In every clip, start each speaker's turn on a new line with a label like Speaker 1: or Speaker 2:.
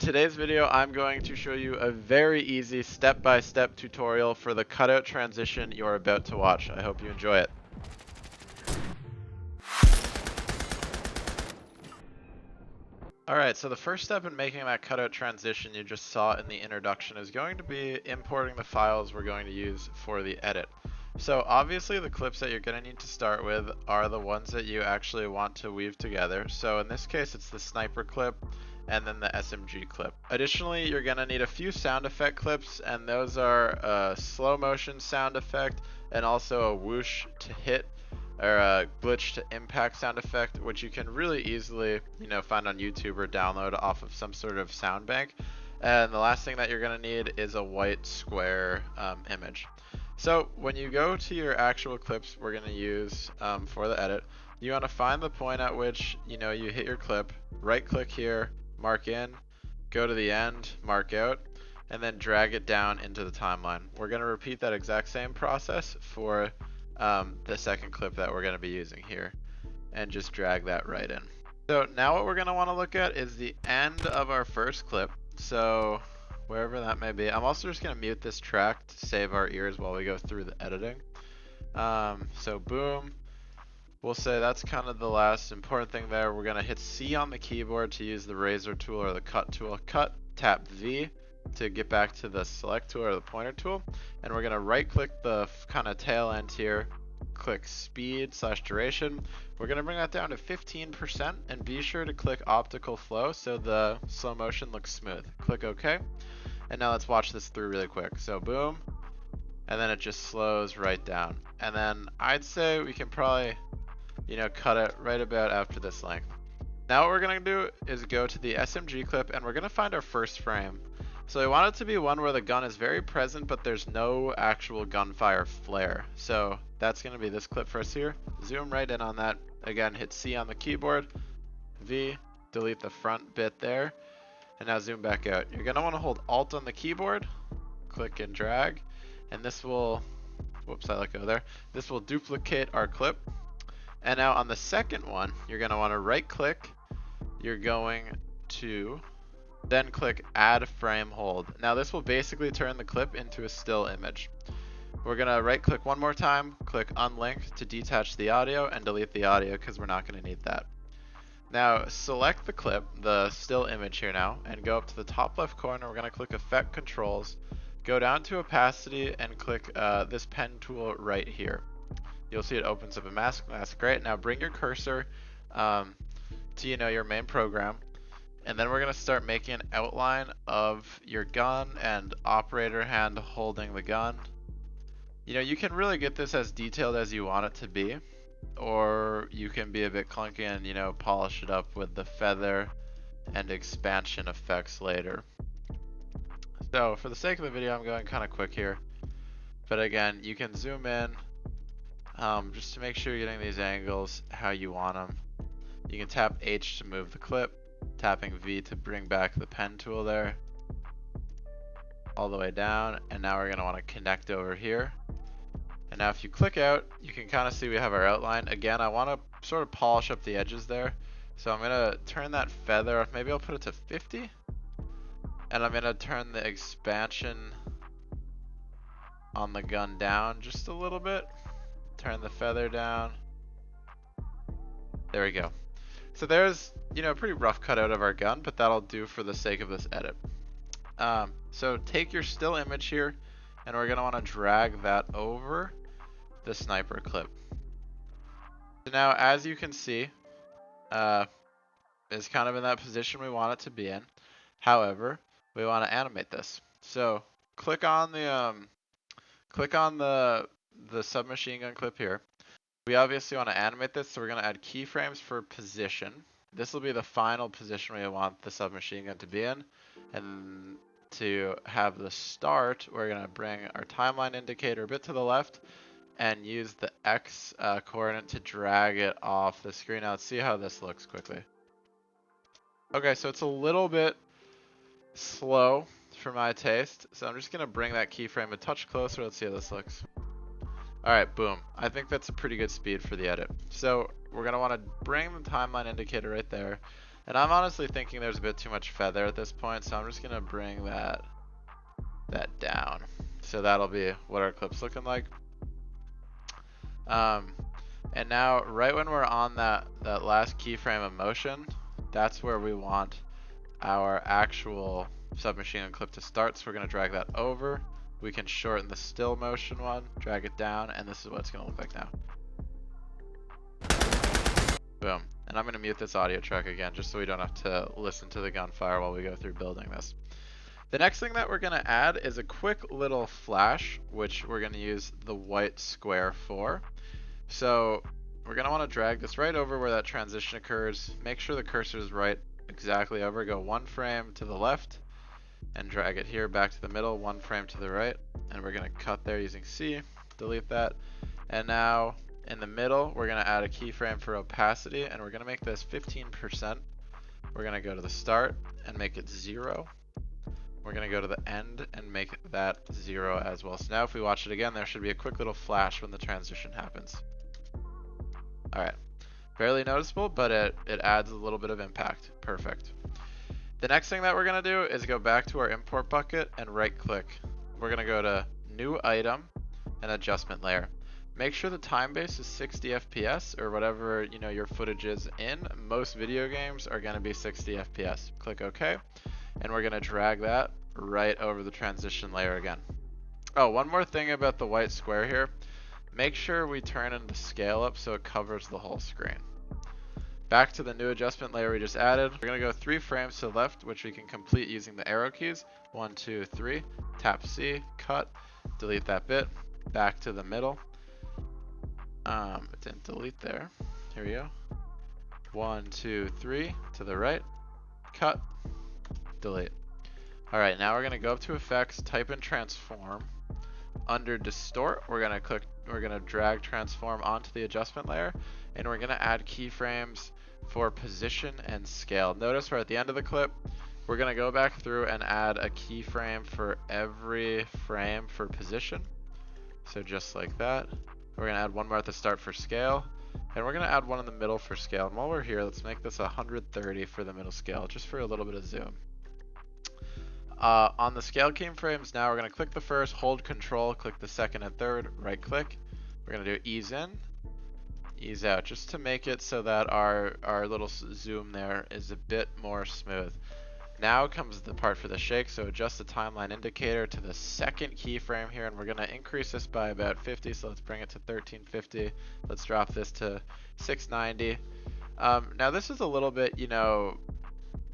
Speaker 1: today's video, I'm going to show you a very easy step-by-step tutorial for the cutout transition you're about to watch. I hope you enjoy it. Alright, so the first step in making that cutout transition you just saw in the introduction is going to be importing the files we're going to use for the edit. So obviously the clips that you're going to need to start with are the ones that you actually want to weave together. So in this case it's the sniper clip and then the SMG clip. Additionally, you're going to need a few sound effect clips, and those are a slow motion sound effect and also a whoosh to hit or a glitch to impact sound effect, which you can really easily, find on YouTube or download off of some sort of sound bank. And the last thing that you're going to need is a white square image. So when you go to your actual clips we're going to use for the edit, you want to find the point at which you hit your clip, right click here, mark in, go to the end, mark out, and then drag it down into the timeline. We're going to repeat that exact same process for the second clip that we're going to be using here, and just drag that right in. So now what we're going to want to look at is the end of our first clip, so wherever that may be. I'm also just going to mute this track to save our ears while we go through the editing. So boom. We'll say that's kind of the last important thing there. We're going to hit C on the keyboard to use the razor tool or the cut tool. Cut, tap V to get back to the select tool or the pointer tool. And we're going to right click the kind of tail end here, click speed / duration. We're going to bring that down to 15% and be sure to click optical flow so the slow motion looks smooth. Click OK. And now let's watch this through really quick. So boom. And then it just slows right down. And then I'd say we can probably cut it right about after this length. Now what we're going to do is go to the SMG clip and we're going to find our first frame. So we want it to be one where the gun is very present but there's no actual gunfire flare. So that's going to be this clip for us here. Zoom right in on that. Again, hit C on the keyboard, V, delete the front bit there, and now zoom back out. You're going to want to hold Alt on the keyboard, click and drag, and this will, whoops, I let go there. This will duplicate our clip. And now on the second one, you're going to want to right click, you're going to then click add frame hold. Now this will basically turn the clip into a still image. We're going to right click one more time, click unlink to detach the audio and delete the audio because we're not going to need that. Now select the clip, the still image here now, and go up to the top left corner. We're going to click effect controls, go down to opacity and click this pen tool right here. You'll see it opens up a mask. That's great. Now bring your cursor to your main program, and then we're going to start making an outline of your gun and operator hand holding the gun. You can really get this as detailed as you want it to be, or you can be a bit clunky and polish it up with the feather and expansion effects later. So for the sake of the video, I'm going kind of quick here, but again, you can zoom in. Just to make sure you're getting these angles how you want them. You can tap H to move the clip, tapping V to bring back the pen tool there, all the way down, and now we're going to want to connect over here. And now if you click out, you can kind of see we have our outline. Again, I want to sort of polish up the edges there, so I'm going to turn that feather, maybe I'll put it to 50, and I'm going to turn the expansion on the gun down just a little bit. Turn the feather down. There we go. So there's, a pretty rough cutout of our gun, but that'll do for the sake of this edit. So take your still image here, and we're going to want to drag that over the sniper clip. So now, as you can see, it's kind of in that position we want it to be in. However, we want to animate this. So click on the submachine gun clip here. We obviously want to animate this, so we're going to add keyframes for position. This will be the final position we want the submachine gun to be in. And to have the start, we're going to bring our timeline indicator a bit to the left and use the X coordinate to drag it off the screen. Now let's see how this looks quickly. Okay, so it's a little bit slow for my taste, so I'm just going to bring that keyframe a touch closer. Let's see how this looks. Alright, boom. I think that's a pretty good speed for the edit. So we're going to want to bring the timeline indicator right there. And I'm honestly thinking there's a bit too much feather at this point, so I'm just gonna bring that down. So that'll be what our clip's looking like. And now right when we're on that last keyframe of motion, that's where we want our actual submachine gun clip to start. So we're gonna drag that over. We can shorten the still motion one, drag it down, and this is what it's gonna look like now. Boom. And I'm gonna mute this audio track again, just so we don't have to listen to the gunfire while we go through building this. The next thing that we're gonna add is a quick little flash, which we're gonna use the white square for. So we're gonna wanna drag this right over where that transition occurs. Make sure the cursor is right exactly over. Go 1 frame to the left and drag it here back to the middle, 1 frame to the right. And we're gonna cut there using C, delete that. And now in the middle, we're gonna add a keyframe for opacity, and we're gonna make this 15%. We're gonna go to the start and make it 0. We're gonna go to the end and make that 0 as well. So now if we watch it again, there should be a quick little flash when the transition happens. All right, barely noticeable, but it adds a little bit of impact. Perfect. The next thing that we're gonna do is go back to our import bucket and right click. We're gonna go to new item and adjustment layer. Make sure the time base is 60 FPS or whatever your footage is in. Most video games are gonna be 60 FPS. Click OK, and we're gonna drag that right over the transition layer again. Oh, one more thing about the white square here. Make sure we turn in the scale up so it covers the whole screen. Back to the new adjustment layer we just added. We're gonna go 3 frames to the left, which we can complete using the arrow keys. 1, 2, 3. Tap C, cut, delete that bit. Back to the middle. It didn't delete there. Here we go. 1, 2, 3 to the right. Cut, delete. All right, now we're gonna go up to effects, type in transform. Under distort, we're gonna drag transform onto the adjustment layer, and we're gonna add keyframes for position and scale. Notice we're at the end of the clip. We're gonna go back through and add a keyframe for every frame for position. So just like that. We're gonna add one more at the start for scale, and we're gonna add one in the middle for scale. And while we're here, let's make this 130 for the middle scale, just for a little bit of zoom. On the scale keyframes now, we're gonna click the first, hold control, click the second and third, right click. We're gonna do ease in, ease out, just to make it so that our little zoom there is a bit more smooth. Now comes the part for the shake, so adjust the timeline indicator to the second keyframe here, and we're gonna increase this by about 50, so let's bring it to 1350. Let's drop this to 690. Now this is a little bit,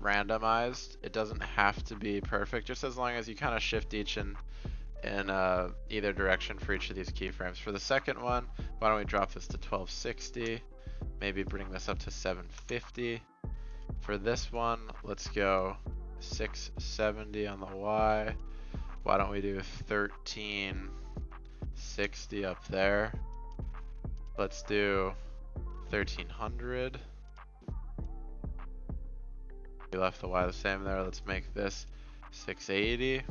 Speaker 1: randomized. It doesn't have to be perfect, just as long as you kind of shift each in either direction for each of these keyframes. For the second one, why don't we drop this to 1260, maybe bring this up to 750. For this one, let's go 670 on the Y. Why don't we do 1360 up there? Let's do 1300. We left the Y the same there. Let's make this 680.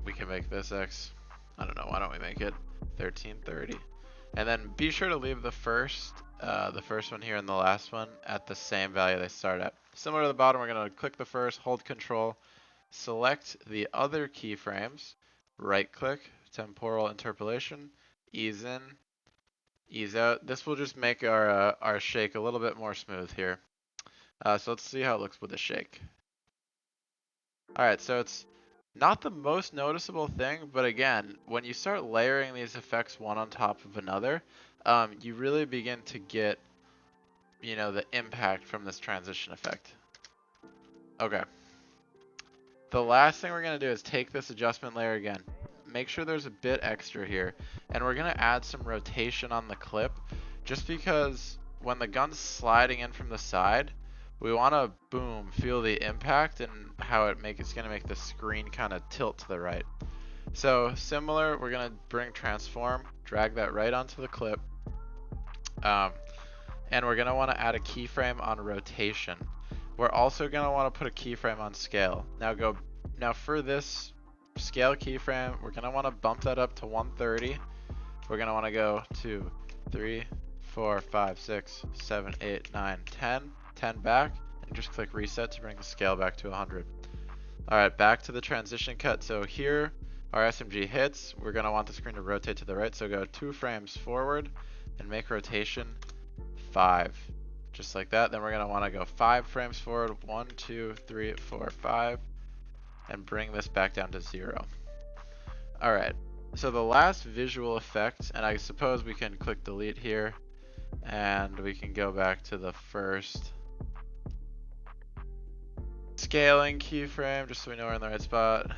Speaker 1: We can make this X, I don't know, why don't we make it 1330? And then be sure to leave the first one here and the last one at the same value they start at. Similar to the bottom, we're gonna click the first, hold control, select the other keyframes, right click, temporal interpolation, ease in, ease out. This will just make our shake a little bit more smooth here. So let's see how it looks with a shake. Alright, so it's not the most noticeable thing, but again, when you start layering these effects one on top of another, you really begin to get, the impact from this transition effect. Okay. The last thing we're going to do is take this adjustment layer again. Make sure there's a bit extra here, and we're going to add some rotation on the clip, just because when the gun's sliding in from the side, we want to, boom, feel the impact and how it's going to make the screen kind of tilt to the right. So similar, we're going to bring transform, drag that right onto the clip, and we're going to want to add a keyframe on rotation. We're also going to want to put a keyframe on scale. Now for this scale keyframe, we're going to want to bump that up to 130. We're going to want to go 2, 3, 4, 5, 6, 7, 8, 9, 10. 10 back, and just click reset to bring the scale back to 100. Alright, back to the transition cut. So here our SMG hits. We're going to want the screen to rotate to the right, so go 2 frames forward and make rotation 5. Just like that. Then we're going to want to go 5 frames forward. 1, 2, 3, 4, 5. And bring this back down to 0. Alright, so the last visual effect, and I suppose we can click delete here, and we can go back to the first scaling keyframe, just so we know we're in the right spot.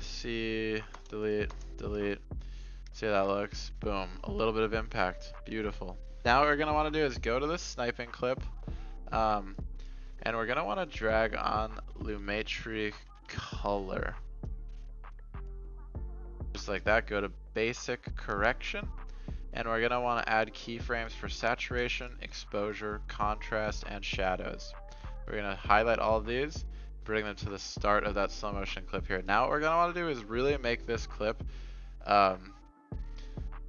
Speaker 1: C, delete, delete. See how that looks? Boom, a little bit of impact. Beautiful. Now what we're gonna wanna do is go to the sniping clip, and we're gonna wanna drag on Lumetri color. Just like that, go to basic correction, and we're gonna wanna add keyframes for saturation, exposure, contrast, and shadows. We're gonna highlight all of these, bring them to the start of that slow motion clip here. Now what we're gonna wanna do is really make this clip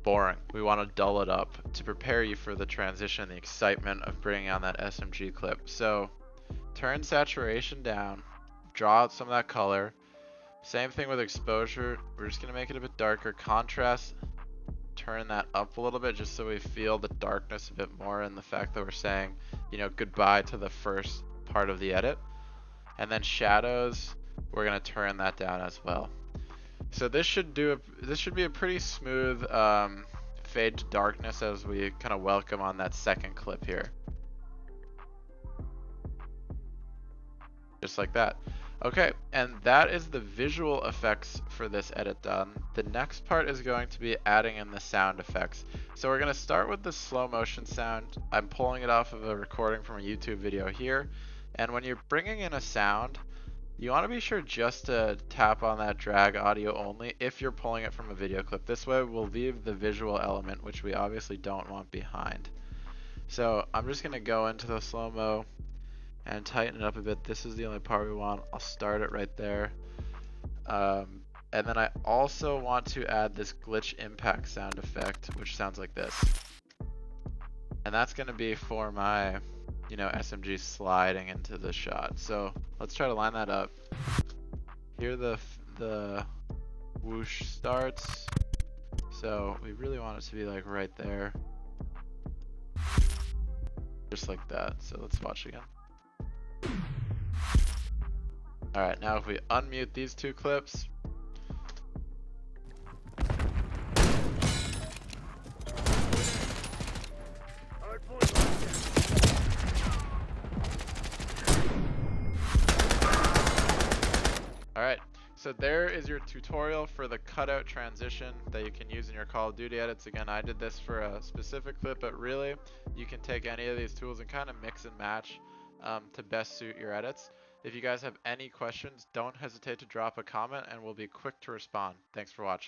Speaker 1: boring. We wanna dull it up to prepare you for the transition, the excitement of bringing on that SMG clip. So turn saturation down, draw out some of that color. Same thing with exposure. We're just gonna make it a bit darker. Contrast, turn that up a little bit just so we feel the darkness a bit more, and the fact that we're saying, you know, goodbye to the first part of the edit. And then shadows, we're gonna turn that down as well. So this should be a pretty smooth fade to darkness as we kind of welcome on that second clip here. Just like that. Okay, and that is the visual effects for this edit done. The next part is going to be adding in the sound effects. So we're going to start with the slow motion sound. I'm pulling it off of a recording from a YouTube video here. And when you're bringing in a sound, you want to be sure just to tap on that drag audio only if you're pulling it from a video clip. This way we'll leave the visual element, which we obviously don't want behind. So I'm just going to go into the slow-mo and tighten it up a bit. This is the only part we want. I'll start it right there. And then I also want to add this glitch impact sound effect, which sounds like this. And that's going to be for my, you know, SMG sliding into the shot. So let's try to line that up. Here the whoosh starts. So we really want it to be like right there. Just like that. So let's watch again. Alright, now if we unmute these two clips. Alright, so there is your tutorial for the cutout transition that you can use in your Call of Duty edits. Again, I did this for a specific clip, but really you can take any of these tools and kind of mix and match to best suit your edits. If you guys have any questions, don't hesitate to drop a comment and we'll be quick to respond. Thanks for watching.